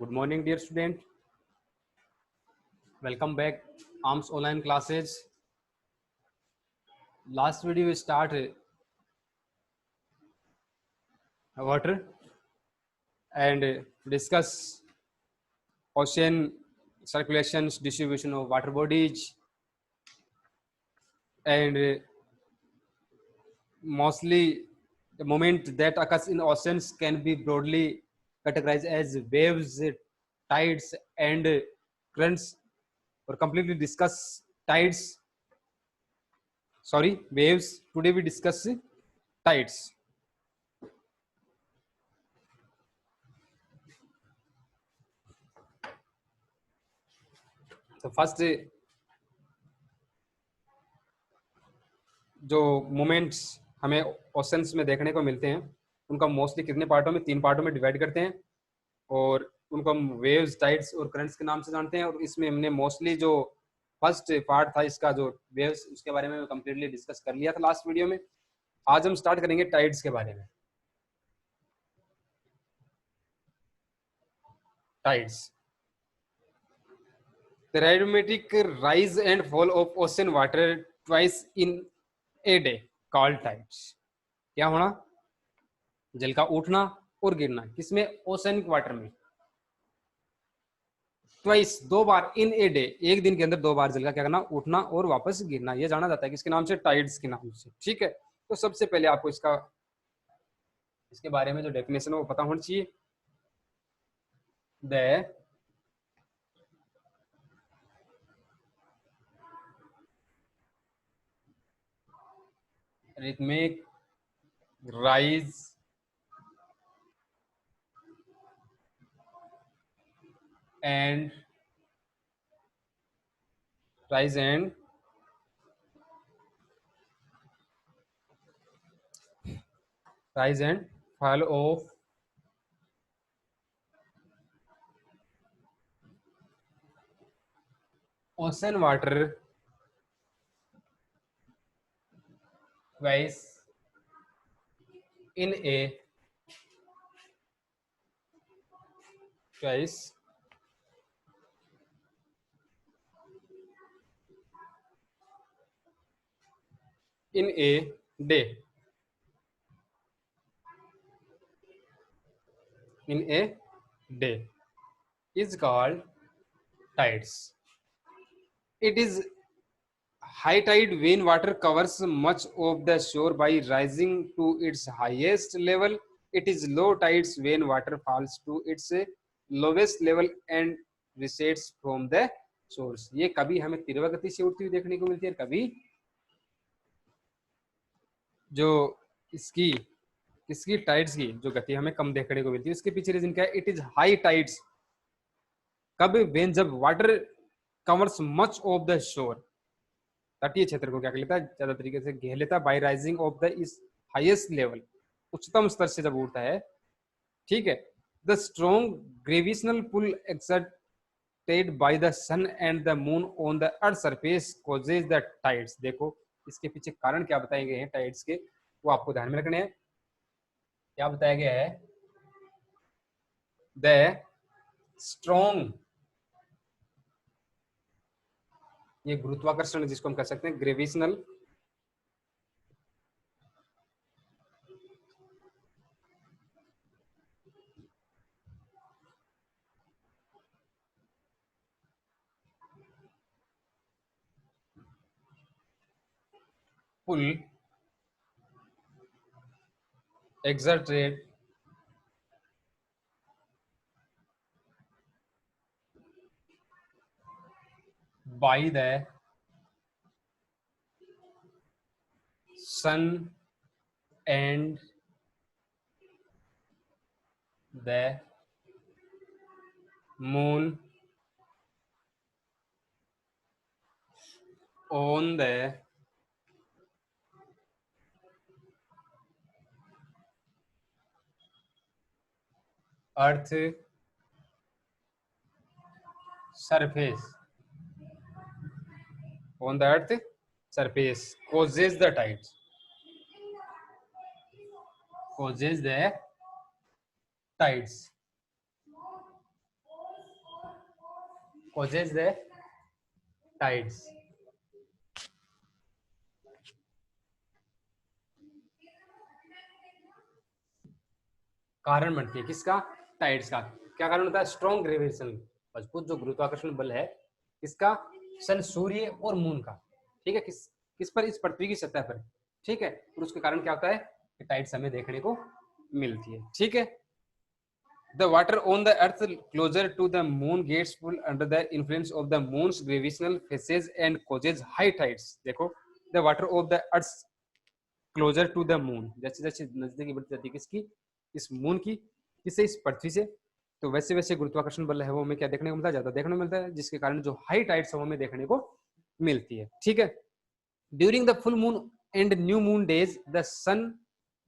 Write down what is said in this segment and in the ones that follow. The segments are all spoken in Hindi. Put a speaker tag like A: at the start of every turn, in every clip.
A: Good morning, dear student. Welcome back. ARMS online classes. Last video we start water and discuss ocean circulations, distribution of water bodies, and mostly the movement that occurs in oceans can be broadly categorized as waves, tides, and currents. Or completely discuss tides. Sorry, waves. Today we discuss tides. तो फर्स्ट जो मोमेंट्स हमें ओशंस में देखने को मिलते हैं उनका मोस्टली कितने पार्टों में, 3 पार्टों में डिवाइड करते हैं और उनको हम वेव्स, टाइड्स और करंट्स के नाम से जानते हैं। और इसमें हमने मोस्टली जो फर्स्ट पार्ट था इसका जो वेव्स, उसके बारे में कंप्लीटली डिस्कस कर लिया था लास्ट वीडियो में। आज हम स्टार्ट करेंगे टाइड्स के बारे में। Tides, the rhythmic rise and fall of ocean water twice in a day called tides. क्या होना? जल का उठना और गिरना, किसमें? ओशनिक वाटर में। Twice, 2 bar, in a day, एक दिन के अंदर 2 बार जल का क्या करना? उठना और वापस गिरना। ये जाना जाता है किसके नाम से? टाइड्स के नाम से। ठीक है, तो सबसे पहले आपको इसके बारे में जो डेफिनेशन है वो पता होना चाहिए। The rhythmic rise and fall of ocean water twice in a twice in a day is called tides. It is high tide when water covers much of the shore by rising to its highest level. It is low tides when water falls to its lowest level and recedes from the source. ये कभी हमें तीव्र गति से उठती हुई देखने को मिलती है, कभी जो इसकी टाइड्स की जो गति हमें कम देखने को मिलती है। इसके पीछे रीजन क्या है? इट इज हाई टाइड्स, कब? वेन, जब water covers much of the shore, तटीय क्षेत्र को क्या कर लेता है? ज्यादा तरीके से घेर लेता है। बाय राइजिंग ऑफ द इस हाईएस्ट लेवल, उच्चतम स्तर से जब उठता है। ठीक है, the strong gravitational pull exerted by the sun and the moon on the earth surface causes the tides. देखो इसके पीछे कारण क्या बताए गए हैं टाइड्स के, वो आपको ध्यान में रखने हैं। क्या बताया गया है? द स्ट्रॉन्ग, ये गुरुत्वाकर्षण जिसको हम कह सकते हैं gravitational pull exerted by the sun and the moon on the earth surface, on the earth surface causes the tides, causes the tides. causes the tides, कारण बनती है किसका? टाइड्स का। क्या कारण होता है? स्ट्रॉन्ग ग्रेविटेशन, मजबूत जो गुरुत्वाकर्षण बल है किसका? सन, सूर्य और मून का। ठीक है, किस किस पर? इस पृथ्वी की सतह पर। ठीक है, और उसके कारण क्या होता है कि टाइड्स हमें देखने को मिलती है। ठीक है, the water on the earth closer to the moon gets full under the influence of the moon's gravitational forces and causes high tides। देखो, the water of the earth closer to the moon, जैसे जैसे नजदीकी बढ़ती जाती है किसकी? इस मून की। किससे? इस पृथ्वी से। तो वैसे वैसे गुरुत्वाकर्षण बल है वो हमें क्या देखने को मिलता है? ज्यादा देखने को मिलता है, जिसके कारण जो हाई टाइड्स है वो हमें देखने को मिलती है। ठीक है, during the full moon and new moon days the sun,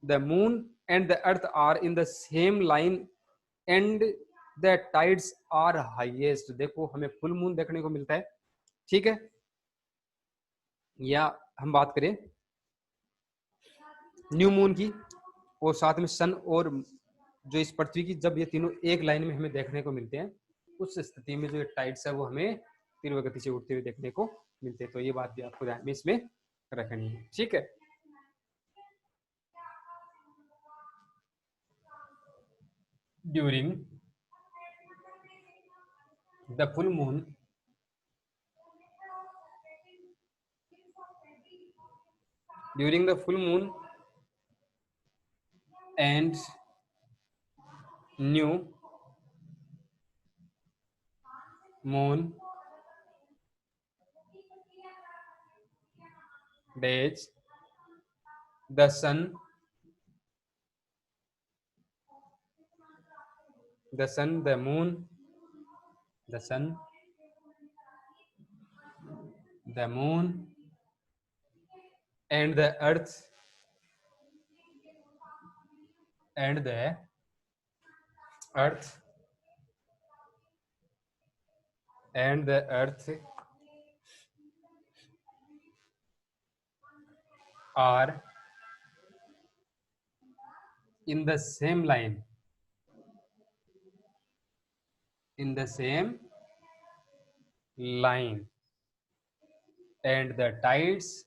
A: the moon and the earth are in the same line and the tides are highest. देखो, हमें फुल मून देखने को मिलता है। ठीक है, या हम बात करें न्यू मून की और साथ में सन और जो इस पृथ्वी की, जब ये तीनों एक लाइन में हमें देखने को मिलते हैं, उस स्थिति में जो टाइड्स है वो हमें तीव्र गति से उठते हुए देखने को मिलते हैं। तो ये बात भी आपको ध्यान में इसमें रखनी है। ठीक है, during the full moon during the full moon and new moon days the sun, the moon, the sun, the moon and the earth and the earth and the earth are in the same line, in the same line and the tides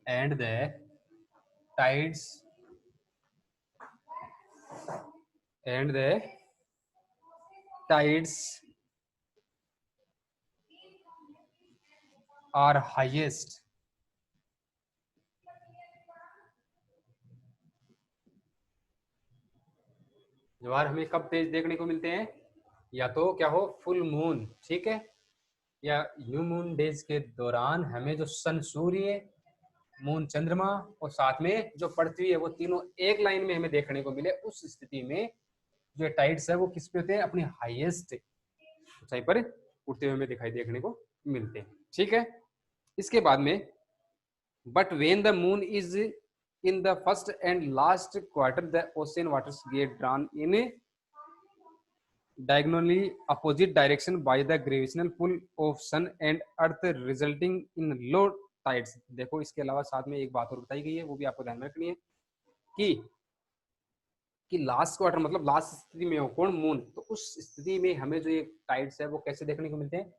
A: and the tides and the tides are highest ज्वार हमें कब तेज देखने को मिलते हैं? या तो क्या हो, फुल मून, ठीक है, या न्यू मून डेज के दौरान हमें जो सन, सूर्य, मून, चंद्रमा और साथ में जो पृथ्वी है वो तीनों एक लाइन में हमें देखने को मिले, उस स्थिति में जो टाइड्स है वो किस पे होते हैं? अपनी हाईएस्ट ऊंचाई पर उठते हुए हमें दिखाई देखने को मिलते हैं। ठीक है, इसके बाद में but when the moon is in the first and last quarter the ocean waters get drawn in a diagonally opposite direction by the gravitational pull of sun and earth resulting in low tides। देखो, इसके अलावा साथ में एक बात और बताई गई है, वो भी आपको ध्यान में रखनी है कि लास्ट क्वार्टर मतलब लास्ट स्थिति में हो कौन? मून। तो उस स्थिति में हमें जो ये टाइड्स है वो कैसे देखने को मिलते हैं?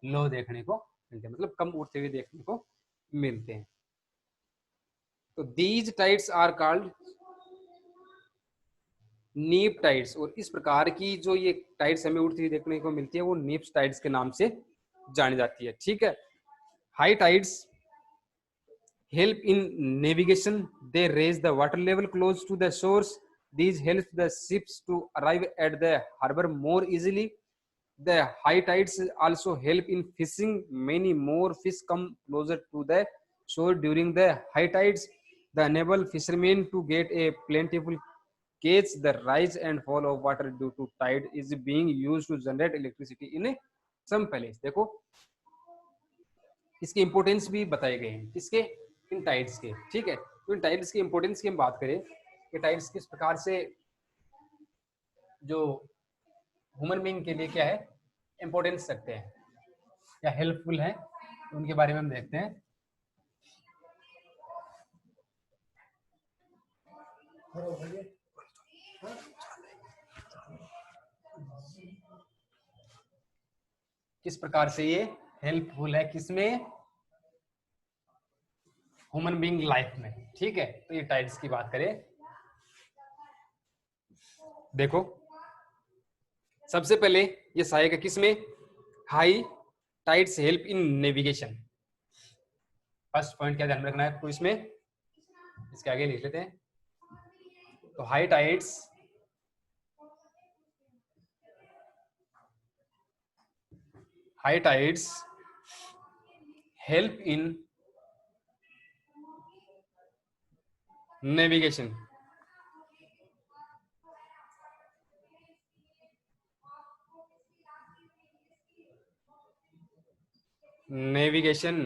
A: लो देखने को मिलते हैं, मतलब कम उठते हुए देखने को मिलते हैं। तो दीज टाइड्स आर कॉल्ड नीप टाइड्स, और इस प्रकार की जो ये टाइड्स हमें उड़ती हुई देखने को मिलती है वो नीप्स टाइड्स के नाम से जानी जाती है। ठीक है, high tides help in navigation, they raise the water level close to the shores, these help the ships to arrive at the harbor more easily, the high tides also help in fishing, many more fish come closer to the shore during the high tides, the enable fishermen to get a plentiful catch, the rise and fall of water due to tide is being used to generate electricity in some place। देखो, इसके इंपोर्टेंस भी बताए गए हैं, किसके? इन टाइड्स के। ठीक है, तो इन टाइड्स की इंपोर्टेंस की हम बात करें कि टाइड्स किस प्रकार से जो ह्यूमन बीइंग के लिए क्या है, इंपोर्टेंस रखते हैं या हेल्पफुल है, उनके बारे में हम देखते हैं। किस प्रकार से ये हेल्पफुल है, किसमें, ह्यूमन बीइंग लाइफ में। ठीक है, तो ये टाइड्स की बात करें, देखो सबसे पहले ये सहायक है किसमें, high tides help in navigation. First point क्या ध्यान में रखना है आपको इसमें, इसके आगे लिख लेते हैं। तो high tides help in navigation. Navigation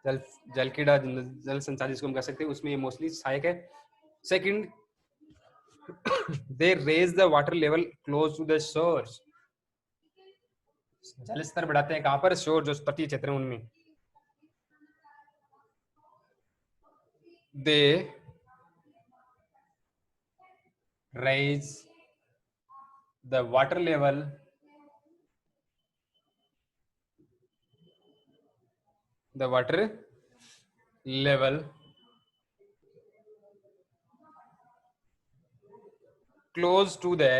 A: जल जल क्रीड़ा, जल संचार जिसको हम कह सकते हैं, उसमें ये मोस्टली सहायक है। Second, they raise the water level close to the shores. जल स्तर बढ़ाते हैं कहां पर, शोर जो तटीय क्षेत्र है उनमें। दे raise the water level close to the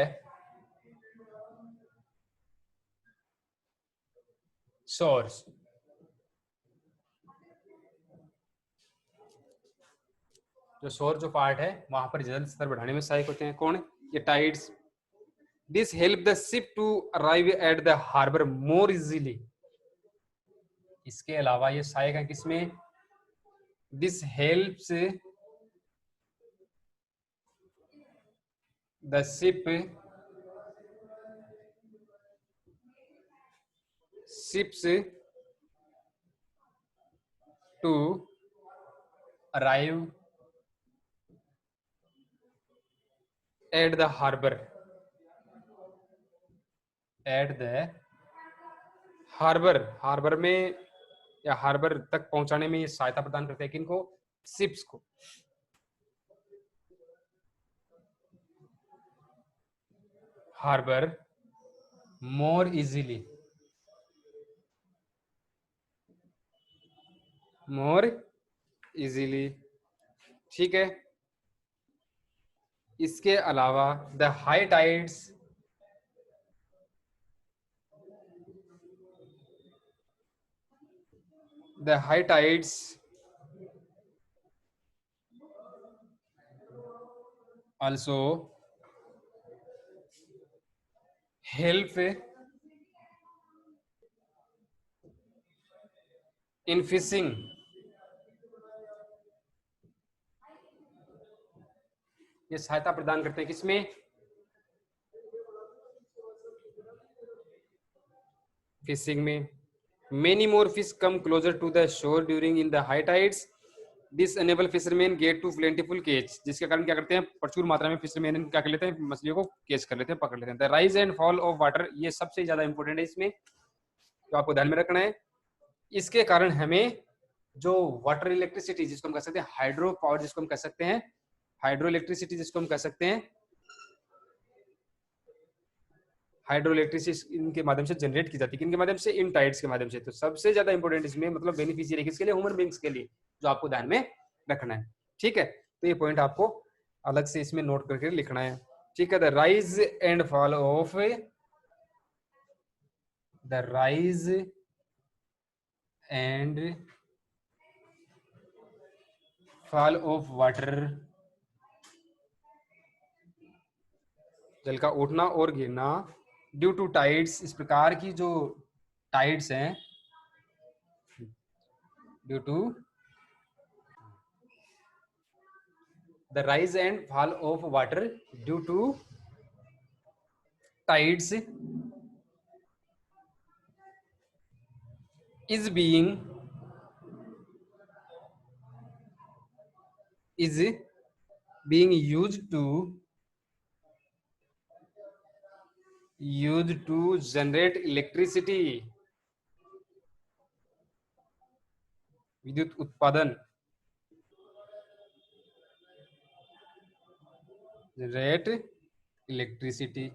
A: source। जो शोर जो पार्ट है वहां पर जल स्तर बढ़ाने में सहायक होते हैं कौन, ये tides. This help the ship to arrive at the harbour more easily. इसके अलावा ये सहायक है किसमें, this helps the ships to arrive at the harbor harbour में या हार्बर तक पहुंचाने में ये सहायता प्रदान करते हैं किनको, शिप्स को। हार्बर मोर इजीली, ठीक है। इसके अलावा the high tides also help in fishing। ये सहायता प्रदान करते हैं किसमें, फिशिंग में। Many more fish come closer to the shore during in the high tides. This enable fisherman get to plentiful catch. जिसके कारण क्या करते हैं, प्रचुर मात्रा में फिशरमैन क्या कर लेते हैं, मछलियों को केच कर लेते हैं, पकड़ लेते हैं। The rise and fall of water, ये सबसे ज्यादा इंपॉर्टेंट है इसमें, तो आपको ध्यान में रखना है। इसके कारण हमें जो वाटर इलेक्ट्रिसिटी जिसको हम कह सकते हैं, हाइड्रो पावर जिसको हम कह सकते हैं, हाइड्रो इलेक्ट्रिसिटी जिसको हम कह सकते हैं, हाइड्रो इलेक्ट्रिसिटी इनके माध्यम से जनरेट की जाती है। किनके माध्यम से, इन टाइड्स के माध्यम से। तो सबसे ज्यादा इंपॉर्टेंट इसमें मतलब बेनिफिशियरी किसके लिए, ह्यूमन बीइंग्स के लिए, जो आपको ध्यान में रखना है। ठीक है, तो ये पॉइंट आपको अलग से इसमें नोट करके लिखना है। ठीक है, the rise and fall of water, जल का उठना और गिरना, ड्यू टू टाइड्स, इस प्रकार की जो टाइड्स हैं, due to the rise and fall of water due to tides is being used to generate electricity, विद्युत उत्पादन। Generate electricity.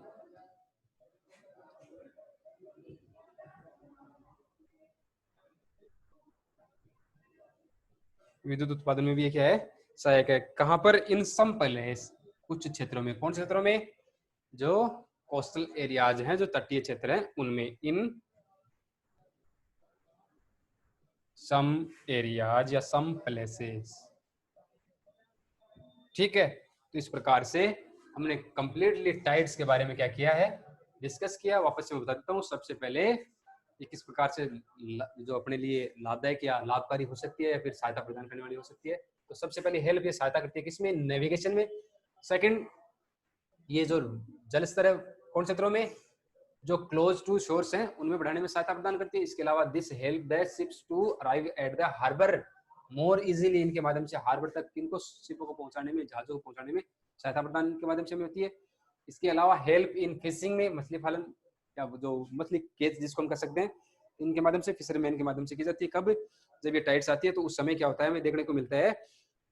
A: विद्युत उत्पादन में भी ये क्या है, सहायक है। कहां पर? इन सम प्लेस, कुछ क्षेत्रों में। कौन से क्षेत्रों में? जो कोस्टल एरियाज हैं, जो तटीय क्षेत्र हैं, उनमें। इन सम एरियाज या सम प्लेसेस। ठीक है, तो इस प्रकार से हमने कंप्लीटली टाइड्स के बारे में क्या किया है, डिस्कस किया। वापस से मैं बता देता हूँ। सबसे पहले ये किस प्रकार से जो अपने लिए लाभदायक या लाभकारी हो सकती है या फिर सहायता प्रदान करने वाली हो सकती है। तो सबसे पहले हेल्प, ये सहायता करती है किसमें? नेविगेशन में। सेकंड, ये जो जल स्तर है कौन क्षेत्रों में? जो क्लोज टू शोर्स हैं उनमें बढ़ाने में सहायता प्रदान करती है। इसके अलावा this help the ships to arrive at the harbour more easily. इनके माध्यम से हार्बर तक इनको शिपों को पहुंचाने में, जहाजों को पहुंचाने में सहायता प्रदान के माध्यम से होती है। इसके अलावा हेल्प इन फिशिंग में, मछली पालन या जो मछली केज जिसको हम कर सकते हैं, इनके माध्यम से, फिशरमैन के माध्यम से की जाती है। कब? जब ये टाइड्स आती है तो उस समय क्या होता है, हमें देखने को मिलता है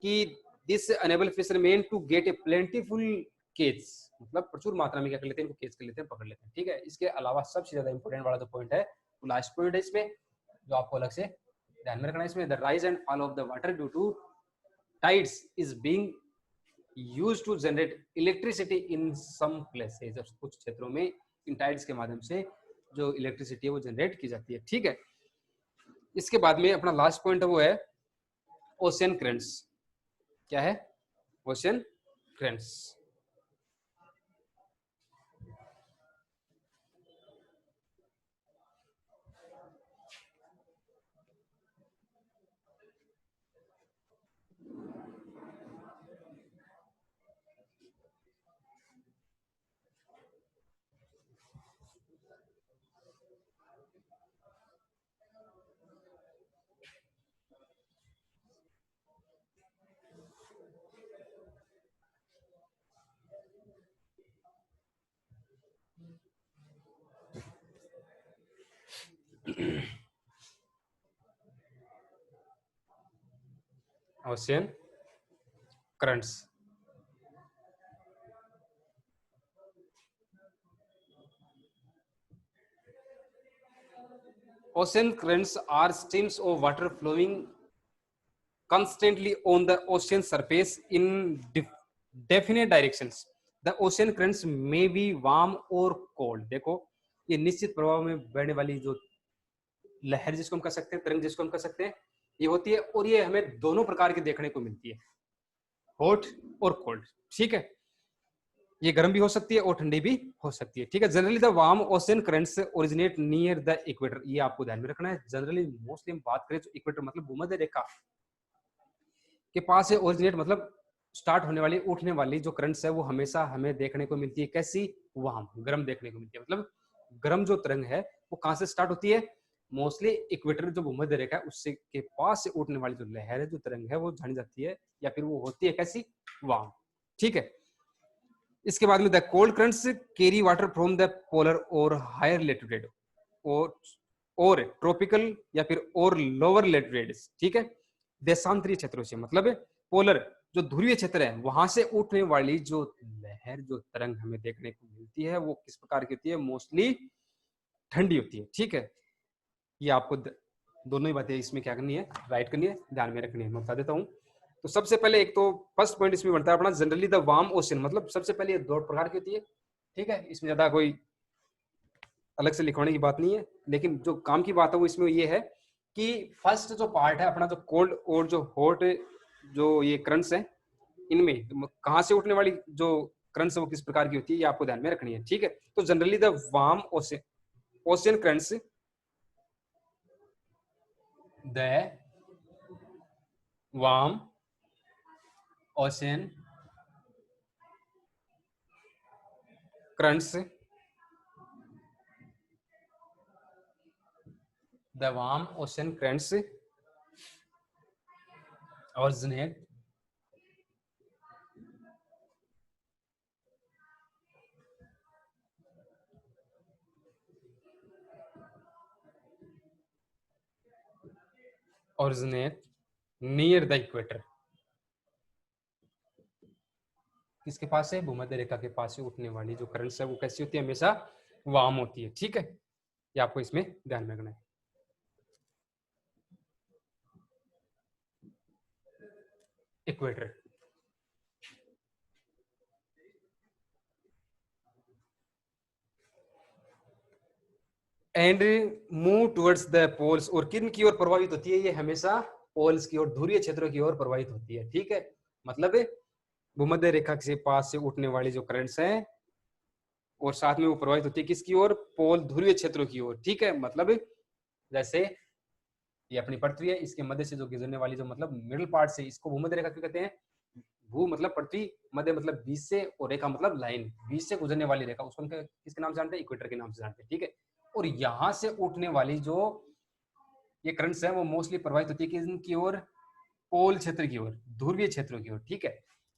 A: कि this enable fisherman to get a plentiful catch, मतलब प्रचुर मात्रा में क्या कर लेते हैं, इनको केच कर लेते हैं, पकड़ लेते हैं। ठीक है, इसके अलावा सबसे ज्यादा इंपॉर्टेंट वाला जो पॉइंट है वो लास्ट पॉइंट है इसमें, जो आपको अलग से ध्यान में रखना है इसमें। The rise and fall of the water due to tides is being used to generate electricity in some places. कुछ क्षेत्रों में इन टाइड्स के माध्यम से जो इलेक्ट्रिसिटी है वो जनरेट की जाती है। ठीक है, इसके बाद में अपना लास्ट पॉइंट है वो है ओशियन करंट्स। क्या है? Ocean currents. Ocean currents. Ocean currents are streams of water flowing constantly on the ocean surface in definite directions. The ocean currents may be warm or cold. देखो, ये निश्चित प्रभाव में बहने वाली जो लहर जिसको हम कह सकते हैं, तरंग जिसको हम कह सकते हैं, ये होती है। और ये हमें दोनों प्रकार की देखने को मिलती है, हॉट और कोल्ड। ठीक है, ये गर्म भी हो सकती है और ठंडी भी हो सकती है। ठीक है, generally the warm ocean currents originate near the equator. ये आपको ध्यान में रखना है। जनरली मोस्टली हम बात करें तो इक्वेटर मतलब भूमध्य रेखा के पास से ओरिजिनेट मतलब स्टार्ट होने वाली, उठने वाली जो करंट्स है वो हमेशा हमें देखने को मिलती है कैसी? वार्म, गर्म देखने को मिलती है। मतलब गर्म जो तरंग है वो कहां से स्टार्ट होती है? मोस्टली इक्वेटर जो भूमध्य रेखा है उससे के पास से उठने वाली जो लहर है, जो तरंग है, वो जानी जाती है या फिर वो होती है कैसी? वार्म। ठीक है, इसके बाद में the cold currents carry water from the polar और हायर लेटिट्यूड और ट्रॉपिकल या फिर और लोअर लेटिट्यूड। ठीक है, देशांतरीय क्षेत्रों से, मतलब पोलर जो ध्रुवीय क्षेत्र है वहां से उठने वाली जो लहर, जो तरंग हमें देखने को मिलती है वो किस प्रकार की होती है? मोस्टली ठंडी होती है। ठीक है, ये आपको दोनों ही बातें इसमें क्या करनी है? राइट करनी है, ध्यान में रखनी है। मैं बता देता हूँ। तो सबसे पहले एक तो फर्स्ट पॉइंट इसमें बनता है अपना, जनरली द वार्म ओशन, मतलब सबसे पहले ये दो प्रकार की होती है। ठीक है, इसमें ज्यादा कोई अलग से लिखवाने की बात नहीं है, लेकिन जो काम की बात है वो इसमें ये है कि फर्स्ट जो पार्ट है अपना, जो कोल्ड और जो हॉट जो ये करंट्स है, इनमें कहां से उठने वाली जो करंट्स है वो किस प्रकार की होती है, ये आपको ध्यान में रखनी है। ठीक है, तो generally the warm ocean ocean currents, the warm ocean currents, the warm ocean currents originate originate near the equator. किसके पास है, भूमध्य रेखा के पास से उठने वाली जो करंट्स है वो कैसी होती है, हमेशा वार्म होती है। ठीक है, ये आपको इसमें ध्यान में रखना है। Equator and move towards the poles, और किन की ओर प्रभावित होती है, ये हमेशा पोल्स की ओर, ध्रुवीय क्षेत्रों की ओर प्रभावित होती है। ठीक है, मतलब भूमध्य रेखा के पास से उठने वाली जो करंट्स हैं और साथ में वो प्रभावित होती है किसकी ओर, पोल, ध्रुवीय क्षेत्रों की ओर। ठीक है, मतलब जैसे ये अपनी पृथ्वी है, इसके मध्य से जो गुजरने वाली जो मतलब मिडिल पार्ट से, इसको भूमध्य रेखा क्यों कहते हैं, भू मतलब पृथ्वी, मध्य मतलब बीच से, और रेखा मतलब लाइन, बीच से गुजरने वाली रेखा, उसको हम किसके नाम से जानते हैं, इक्वेटर के नाम से जानते हैं। ठीक है, और यहाँ से उठने वाली जो ये करंट्स है वो मोस्टली प्रभावित होती है किनकी ओर, पोल क्षेत्र की ओर, ध्रुवीय क्षेत्रों की ओर। ठीक है,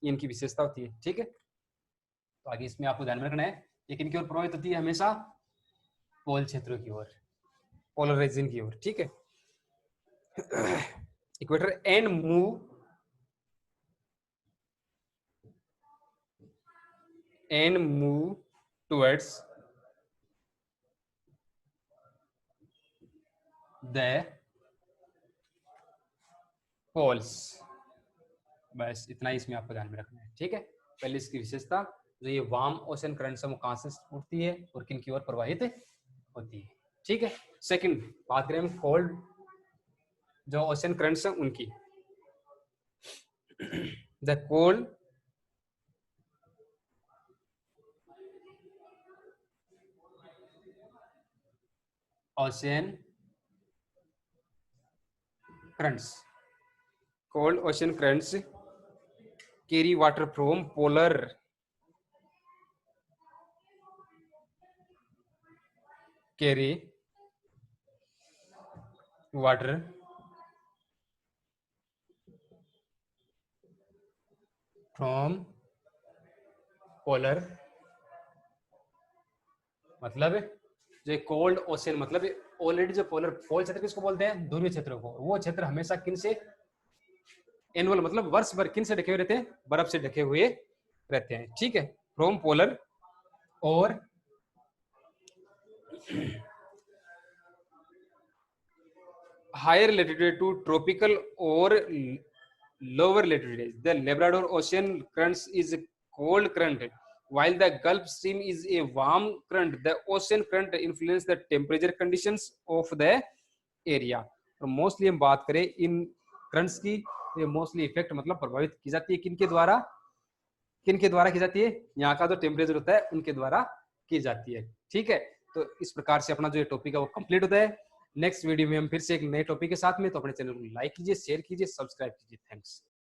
A: ये इनकी विशेषता होती है। ठीक है, तो आगे इसमें आपको ध्यान में रखना है, ये किनकी ओर प्रभावित होती है, हमेशा पोल क्षेत्रों की ओर, पोलर रीजन की ओर। ठीक है, equator and move towards the poles. बस इतना ही इसमें आपको ध्यान में रखना है। ठीक है, पहले इसकी विशेषता, जो ये वार्म ओशन करंट है वो कहां से उठती है और किन की ओर प्रवाहित होती है। ठीक है, सेकंड बात करें हम कोल्ड जो ओशन करंट्स हैं उनकी। The cold ocean currents, cold ocean currents carry water from polar, carry water from polar, मतलब जो कोल्ड ओशन मतलब ऑलरेडी जो पोलर, पोल क्षेत्र किसको बोलते हैं, ध्रुवीय क्षेत्रों को, वो क्षेत्र हमेशा किन से, एनुअल मतलब वर्ष भर किन से ढके हुए रहते हैं, बर्फ से ढके हुए रहते हैं। ठीक है, फ्रॉम पोलर और हायर लेटिट्यूड टू ट्रॉपिकल और lower latitudes. The Labrador Ocean current is a cold current, while the Gulf Stream is a warm current. The ocean current influence the temperature conditions of the area. और मोस्टली हम बात करें इन करंट्स की, ये मोस्टली इफेक्ट मतलब प्रभावित की जाती है किनके द्वारा, किनके द्वारा की जाती है, यहाँ का जो टेम्परेचर होता है उनके द्वारा की जाती है। ठीक है, तो इस प्रकार से अपना जो ये टॉपिक है वो कंप्लीट होता है। नेक्स्ट वीडियो में हम फिर से एक नए टॉपिक के साथ में, तो अपने चैनल को लाइक कीजिए, शेयर कीजिए, सब्सक्राइब कीजिए। थैंक्स।